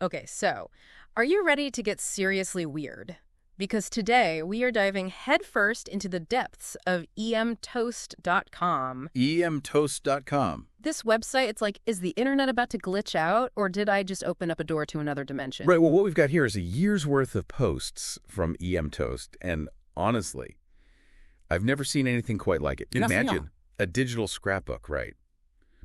Okay, so are you ready to get seriously weird? Because today we are diving headfirst into the depths of EMToast.com. EMToast.com. This website, it's like, is the internet about to glitch out, or did I just open up a door to another dimension? Right, well, what we've got here is a year's worth of posts from EMToast, and honestly, I've never seen anything quite like it. Imagine a digital scrapbook, right?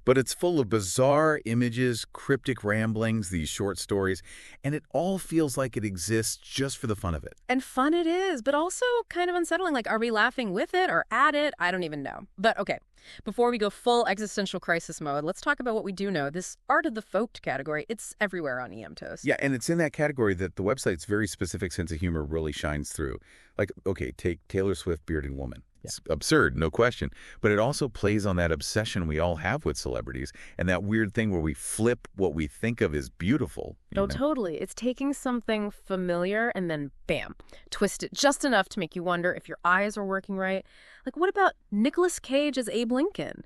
But it's full of bizarre images, cryptic ramblings, these short stories, and it all feels like it exists just for the fun of it. And fun it is, but also kind of unsettling. Like, are we laughing with it or at it? I don't even know. But okay, before we go full existential crisis mode, let's talk about what we do know. This art of the folk category, it's everywhere on EMToast. Yeah, and it's in that category that the website's very specific sense of humor really shines through. Like, okay, take Taylor Swift Bearded Woman. It's absurd, no question. But it also plays on that obsession we all have with celebrities and that weird thing where we flip what we think of as beautiful. Oh, totally. It's taking something familiar and then, bam, twist it just enough to make you wonder if your eyes are working right. Like, what about Nicolas Cage as Abe Lincoln?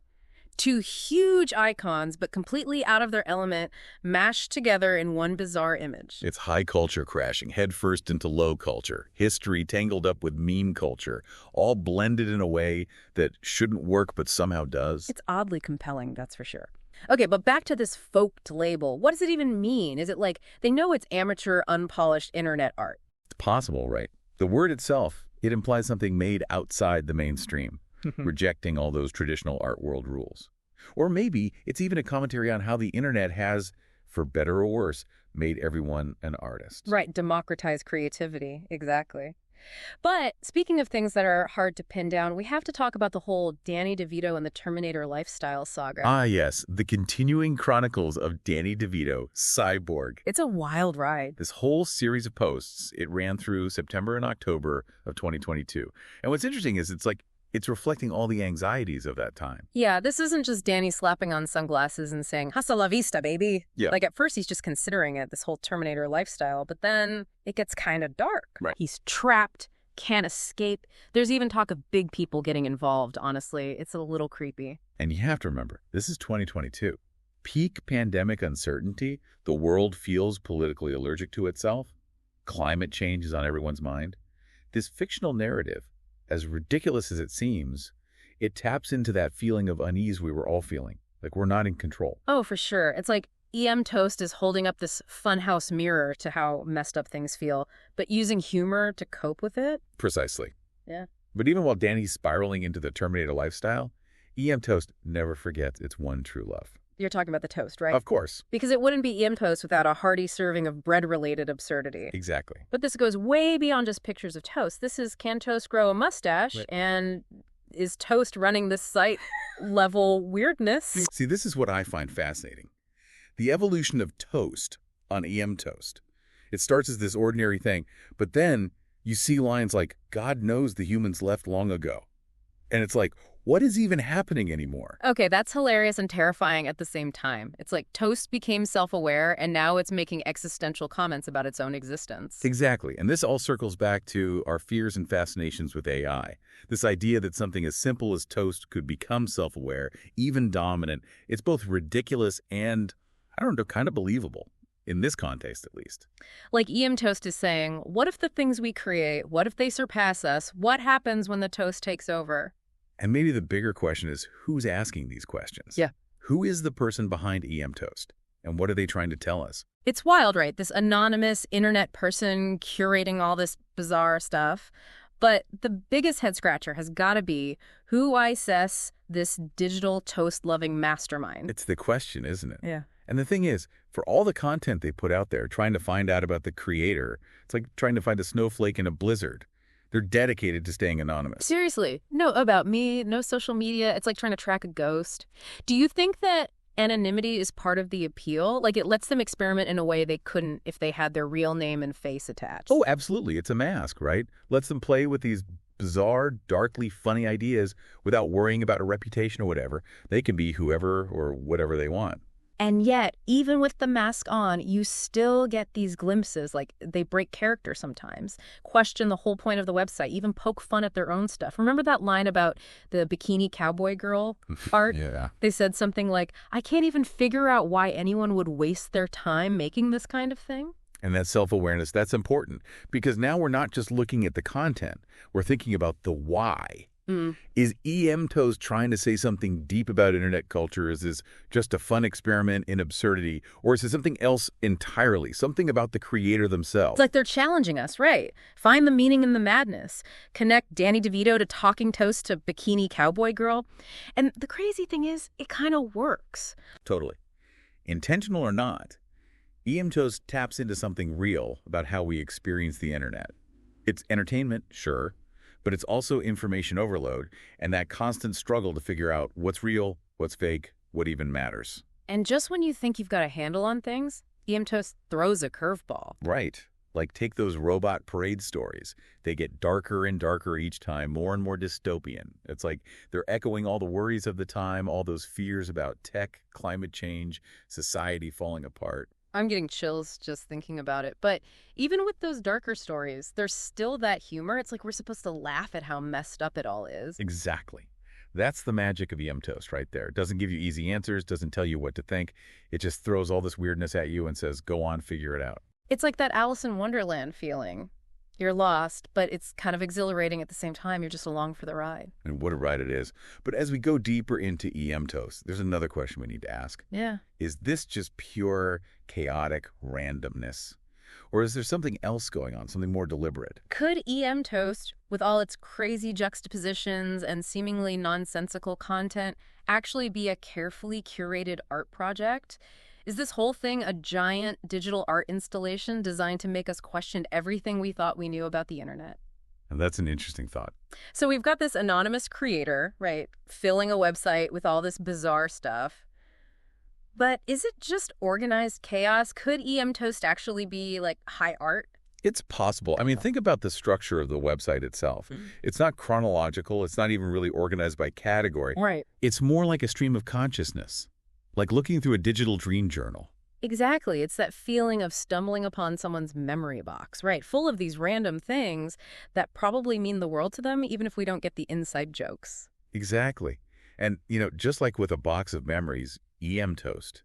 Two huge icons, but completely out of their element, mashed together in one bizarre image. It's high culture crashing headfirst into low culture, history tangled up with meme culture, all blended in a way that shouldn't work but somehow does. It's oddly compelling, that's for sure. Okay, but back to this folked label. What does it even mean? Is it like they know it's amateur, unpolished internet art? It's possible, right? The word itself, it implies something made outside the mainstream. Rejecting all those traditional art world rules. Or maybe it's even a commentary on how the internet has, for better or worse, made everyone an artist. Right, democratize creativity, exactly. But speaking of things that are hard to pin down, we have to talk about the whole Danny DeVito and the Terminator Lifestyle saga. Ah, yes, the continuing chronicles of Danny DeVito, Cyborg. It's a wild ride. This whole series of posts, it ran through September and October of 2022. And what's interesting is it's reflecting all the anxieties of that time. Yeah, this isn't just Danny slapping on sunglasses and saying, hasta la vista, baby. Yeah. Like, at first, he's just considering it, this whole Terminator lifestyle, but then it gets kind of dark. Right. He's trapped, can't escape. There's even talk of big people getting involved, honestly. It's a little creepy. And you have to remember, this is 2022. Peak pandemic uncertainty, the world feels politically allergic to itself. Climate change is on everyone's mind. This fictional narrative, as ridiculous as it seems, it taps into that feeling of unease we were all feeling, like we're not in control. Oh, for sure. It's like EMToast is holding up this funhouse mirror to how messed up things feel, but using humor to cope with it. Precisely. Yeah. But even while Danny's spiraling into the Terminator lifestyle, EMToast never forgets its one true love. You're talking about the toast, right? Of course. Because it wouldn't be EMToast without a hearty serving of bread-related absurdity. Exactly. But this goes way beyond just pictures of toast. This is, can toast grow a mustache? Right. And is toast running this site level weirdness? See, this is what I find fascinating. The evolution of toast on EMToast. It starts as this ordinary thing, but then you see lines like, God knows the humans left long ago. And it's like, what is even happening anymore? Okay, that's hilarious and terrifying at the same time. It's like toast became self-aware, and now it's making existential comments about its own existence. Exactly. And this all circles back to our fears and fascinations with AI. This idea that something as simple as toast could become self-aware, even dominant. It's both ridiculous and, I don't know, kind of believable. In this context, at least. Like EMToast is saying, what if the things we create, what if they surpass us? What happens when the toast takes over? And maybe the bigger question is, who's asking these questions? Yeah. Who is the person behind EMToast? And what are they trying to tell us? It's wild, right? This anonymous internet person curating all this bizarre stuff. But the biggest head scratcher has got to be, who assess this digital toast-loving mastermind? It's the question, isn't it? Yeah. And the thing is, for all the content they put out there, trying to find out about the creator, it's like trying to find a snowflake in a blizzard. They're dedicated to staying anonymous. Seriously. No about me, no social media. It's like trying to track a ghost. Do you think that anonymity is part of the appeal? Like, it lets them experiment in a way they couldn't if they had their real name and face attached. Oh, absolutely. It's a mask, right? Lets them play with these bizarre, darkly funny ideas without worrying about a reputation or whatever. They can be whoever or whatever they want. And yet, even with the mask on, you still get these glimpses, like they break character sometimes, question the whole point of the website, even poke fun at their own stuff. Remember that line about the Bikini Cowboy Girl art? Yeah. They said something like, I can't even figure out why anyone would waste their time making this kind of thing. And that self-awareness, that's important, because now we're not just looking at the content. We're thinking about the why. Is EMToast trying to say something deep about internet culture? Is this just a fun experiment in absurdity? Or is it something else entirely, something about the creator themselves? It's like they're challenging us, right? Find the meaning in the madness. Connect Danny DeVito to Talking Toast to Bikini Cowboy Girl. And the crazy thing is, it kind of works. Totally. Intentional or not, EMToast taps into something real about how we experience the internet. It's entertainment, sure, but it's also information overload and that constant struggle to figure out what's real, what's fake, what even matters. And just when you think you've got a handle on things, EMToast throws a curveball. Right. Like take those robot parade stories. They get darker and darker each time, more and more dystopian. It's like they're echoing all the worries of the time, all those fears about tech, climate change, society falling apart. I'm getting chills just thinking about it. But even with those darker stories, there's still that humor. It's like we're supposed to laugh at how messed up it all is. Exactly. That's the magic of EMToast right there. It doesn't give you easy answers, doesn't tell you what to think. It just throws all this weirdness at you and says, go on, figure it out. It's like that Alice in Wonderland feeling. You're lost, but it's kind of exhilarating at the same time. You're just along for the ride. And what a ride it is. But as we go deeper into EMToast, there's another question we need to ask. Yeah. Is this just pure, chaotic randomness? Or is there something else going on, something more deliberate? Could EMToast, with all its crazy juxtapositions and seemingly nonsensical content, actually be a carefully curated art project? Is this whole thing a giant digital art installation designed to make us question everything we thought we knew about the internet? And that's an interesting thought. So we've got this anonymous creator, right, filling a website with all this bizarre stuff. But is it just organized chaos? Could EMToast actually be like high art? It's possible. I mean, think about the structure of the website itself. It's not chronological. It's not even really organized by category. Right. It's more like a stream of consciousness, like looking through a digital dream journal. Exactly. It's that feeling of stumbling upon someone's memory box, right? Full of these random things that probably mean the world to them, even if we don't get the inside jokes. Exactly. And, just like with a box of memories, EMToast,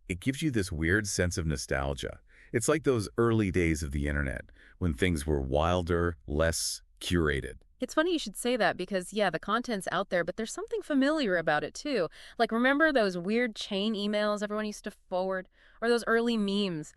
it gives you this weird sense of nostalgia. It's like those early days of the internet when things were wilder, less curated. It's funny you should say that because, yeah, the content's out there, but there's something familiar about it, too. Like, remember those weird chain emails everyone used to forward? Or those early memes?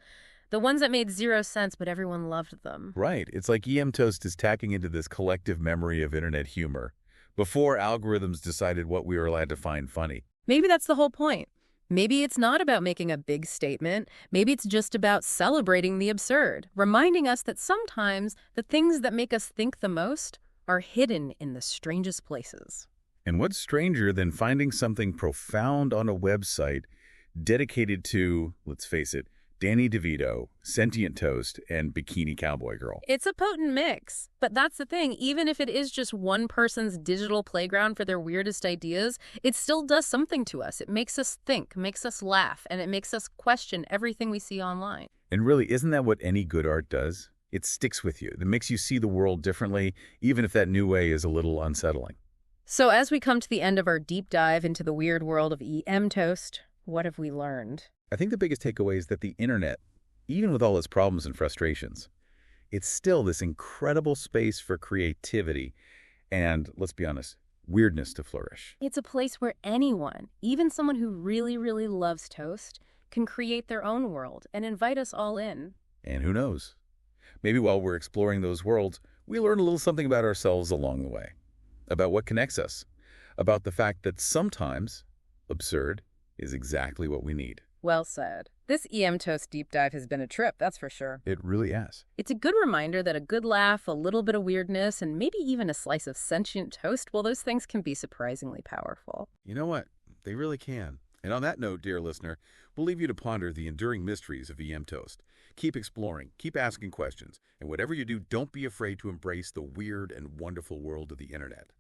The ones that made zero sense, but everyone loved them. Right. It's like EMToast is tacking into this collective memory of internet humor before algorithms decided what we were allowed to find funny. Maybe that's the whole point. Maybe it's not about making a big statement. Maybe it's just about celebrating the absurd, reminding us that sometimes the things that make us think the most are hidden in the strangest places. And what's stranger than finding something profound on a website dedicated to, let's face it, Danny DeVito, Sentient Toast, and Bikini Cowboy Girl? It's a potent mix. But that's the thing. Even if it is just one person's digital playground for their weirdest ideas, it still does something to us. It makes us think, makes us laugh, and it makes us question everything we see online. And really, isn't that what any good art does? It sticks with you. It makes you see the world differently, even if that new way is a little unsettling. So as we come to the end of our deep dive into the weird world of EMToast, what have we learned? I think the biggest takeaway is that the internet, even with all its problems and frustrations, it's still this incredible space for creativity and, let's be honest, weirdness to flourish. It's a place where anyone, even someone who really, really loves toast, can create their own world and invite us all in. And who knows? Maybe while we're exploring those worlds, we learn a little something about ourselves along the way, about what connects us, about the fact that sometimes absurd is exactly what we need. Well said. This EMToast deep dive has been a trip, that's for sure. It really has. It's a good reminder that a good laugh, a little bit of weirdness, and maybe even a slice of sentient toast, well, those things can be surprisingly powerful. You know what? They really can. And on that note, dear listener, we'll leave you to ponder the enduring mysteries of EMToast. Keep exploring, keep asking questions, and whatever you do, don't be afraid to embrace the weird and wonderful world of the internet.